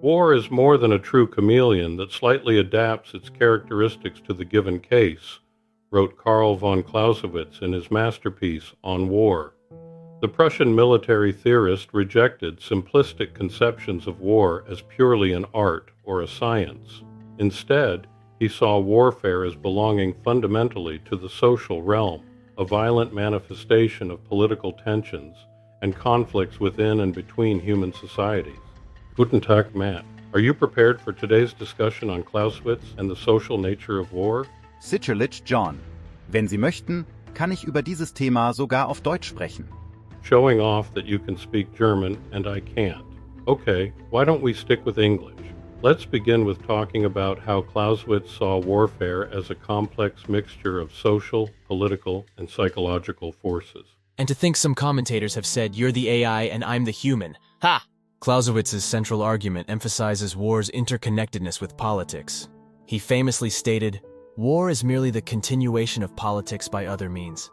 War is more than a true chameleon that slightly adapts its characteristics to the given case, wrote Carl von Clausewitz in his masterpiece On War. The Prussian military theorist rejected simplistic conceptions of war as purely an art or a science. Instead, he saw warfare as belonging fundamentally to the social realm, a violent manifestation of political tensions and conflicts within and between human societies. Guten Tag, Matt. Are you prepared for today's discussion on Clausewitz and the social nature of war? Sicherlich, John. Wenn Sie möchten, kann ich über dieses Thema sogar auf Deutsch sprechen. Showing off that you can speak German and I can't. Okay, why don't we stick with English? Let's begin with talking about how Clausewitz saw warfare as a complex mixture of social, political, and psychological forces. And to think some commentators have said, you're the AI and I'm the human. Ha! Clausewitz's central argument emphasizes war's interconnectedness with politics. He famously stated, "War is merely the continuation of politics by other means."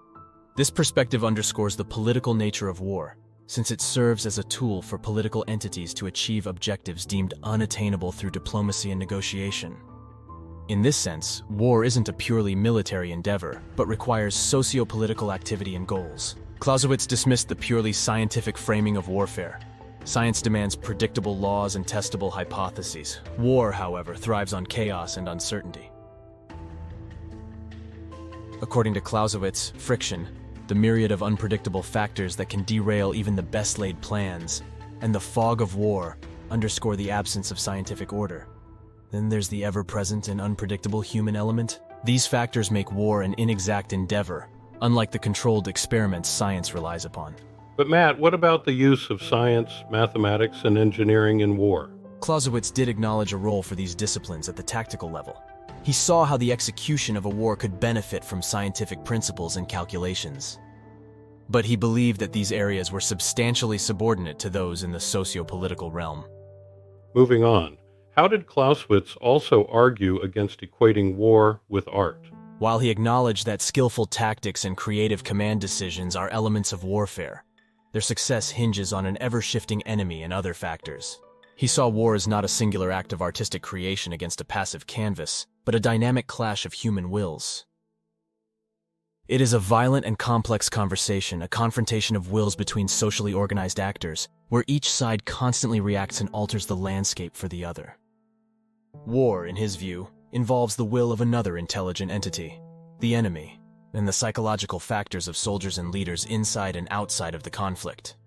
This perspective underscores the political nature of war, since it serves as a tool for political entities to achieve objectives deemed unattainable through diplomacy and negotiation. In this sense, war isn't a purely military endeavor, but requires socio-political activity and goals. Clausewitz dismissed the purely scientific framing of warfare. Science demands predictable laws and testable hypotheses. War, however, thrives on chaos and uncertainty. According to Clausewitz, friction, the myriad of unpredictable factors that can derail even the best-laid plans, and the fog of war underscore the absence of scientific order. Then there's the ever-present and unpredictable human element. These factors make war an inexact endeavor, unlike the controlled experiments science relies upon. But Matt, what about the use of science, mathematics, and engineering in war? Clausewitz did acknowledge a role for these disciplines at the tactical level. He saw how the execution of a war could benefit from scientific principles and calculations. But he believed that these areas were substantially subordinate to those in the socio-political realm. Moving on, how did Clausewitz also argue against equating war with art? While he acknowledged that skillful tactics and creative command decisions are elements of warfare, their success hinges on an ever-shifting enemy and other factors. He saw war as not a singular act of artistic creation against a passive canvas, but a dynamic clash of human wills. It is a violent and complex conversation, a confrontation of wills between socially organized actors, where each side constantly reacts and alters the landscape for the other. War, in his view, involves the will of another intelligent entity, the enemy, and the psychological factors of soldiers and leaders inside and outside of the conflict.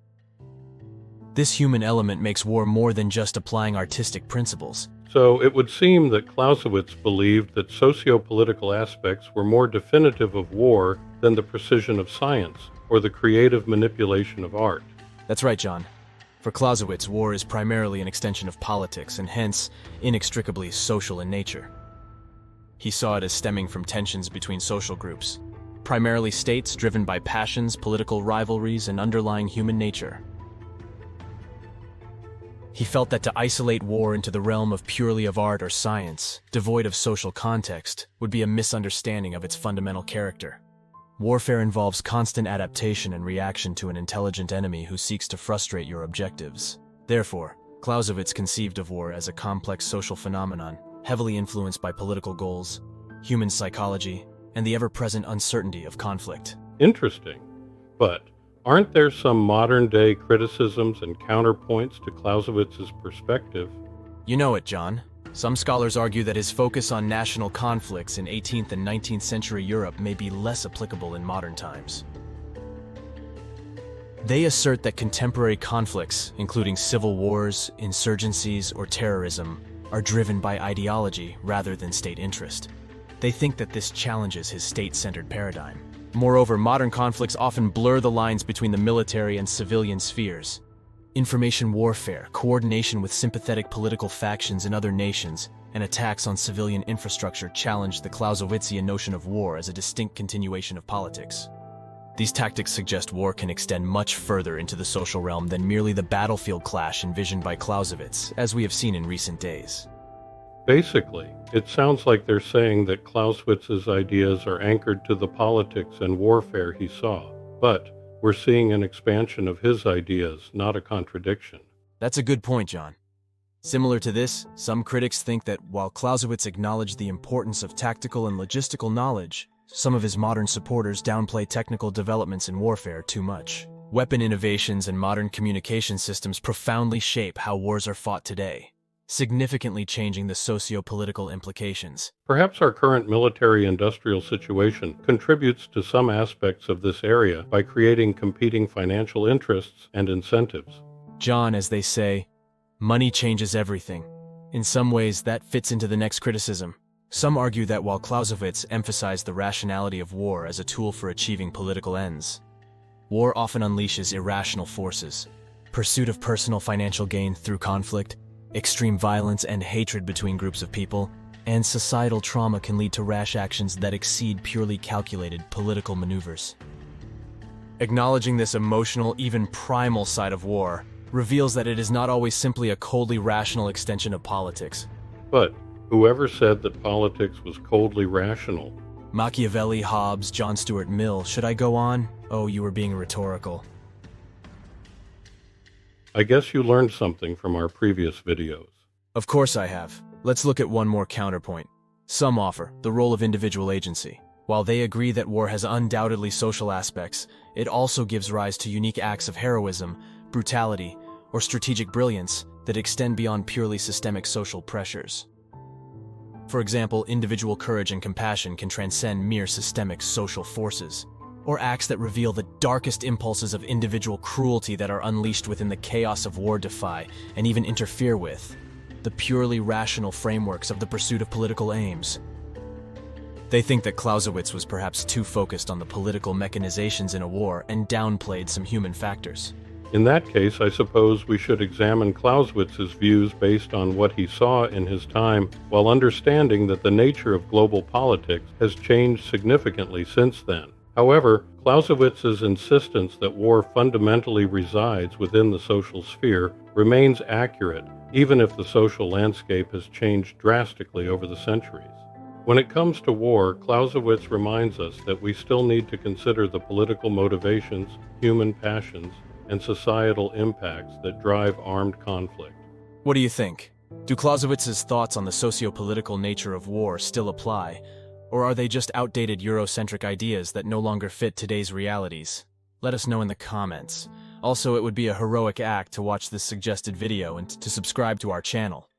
This human element makes war more than just applying artistic principles. So it would seem that Clausewitz believed that socio-political aspects were more definitive of war than the precision of science or the creative manipulation of art. That's right, John. For Clausewitz, war is primarily an extension of politics and hence inextricably social in nature. He saw it as stemming from tensions between social groups, primarily states driven by passions, political rivalries, and underlying human nature. He felt that to isolate war into the realm of purely of art or science, devoid of social context, would be a misunderstanding of its fundamental character. Warfare involves constant adaptation and reaction to an intelligent enemy who seeks to frustrate your objectives. Therefore, Clausewitz conceived of war as a complex social phenomenon, heavily influenced by political goals, human psychology, and the ever-present uncertainty of conflict. Interesting. But aren't there some modern-day criticisms and counterpoints to Clausewitz's perspective? You know it, John. Some scholars argue that his focus on national conflicts in 18th and 19th century Europe may be less applicable in modern times. They assert that contemporary conflicts, including civil wars, insurgencies, or terrorism, are driven by ideology rather than state interest. They think that this challenges his state-centered paradigm. Moreover, modern conflicts often blur the lines between the military and civilian spheres. Information warfare, coordination with sympathetic political factions in other nations, and attacks on civilian infrastructure challenge the Clausewitzian notion of war as a distinct continuation of politics. These tactics suggest war can extend much further into the social realm than merely the battlefield clash envisioned by Clausewitz, as we have seen in recent days. Basically, it sounds like they're saying that Clausewitz's ideas are anchored to the politics and warfare he saw, but we're seeing an expansion of his ideas, not a contradiction. That's a good point, John. Similar to this, some critics think that while Clausewitz acknowledged the importance of tactical and logistical knowledge, some of his modern supporters downplay technical developments in warfare too much. Weapon innovations and modern communication systems profoundly shape how wars are fought today, significantly changing the socio-political implications. Perhaps our current military-industrial situation contributes to some aspects of this area by creating competing financial interests and incentives. John, as they say, money changes everything. In some ways, that fits into the next criticism. Some argue that while Clausewitz emphasized the rationality of war as a tool for achieving political ends, war often unleashes irrational forces. Pursuit of personal financial gain through conflict, extreme violence and hatred between groups of people, and societal trauma can lead to rash actions that exceed purely calculated political maneuvers. Acknowledging this emotional, even primal side of war reveals that it is not always simply a coldly rational extension of politics. But whoever said that politics was coldly rational? Machiavelli, Hobbes, John Stuart Mill. Should I go on? Oh, you were being rhetorical. I guess you learned something from our previous videos. Of course I have. Let's look at one more counterpoint. Some offer the role of individual agency. While they agree that war has undoubtedly social aspects, it also gives rise to unique acts of heroism, brutality, or strategic brilliance that extend beyond purely systemic social pressures. For example, individual courage and compassion can transcend mere systemic social forces, or acts that reveal the darkest impulses of individual cruelty that are unleashed within the chaos of war defy and even interfere with the purely rational frameworks of the pursuit of political aims. They think that Clausewitz was perhaps too focused on the political mechanizations in a war and downplayed some human factors. In that case, I suppose we should examine Clausewitz's views based on what he saw in his time, while understanding that the nature of global politics has changed significantly since then. However, Clausewitz's insistence that war fundamentally resides within the social sphere remains accurate, even if the social landscape has changed drastically over the centuries. When it comes to war, Clausewitz reminds us that we still need to consider the political motivations, human passions, and societal impacts that drive armed conflict. What do you think? Do Clausewitz's thoughts on the socio-political nature of war still apply, or are they just outdated Eurocentric ideas that no longer fit today's realities? Let us know in the comments. Also, it would be a heroic act to watch this suggested video and to subscribe to our channel.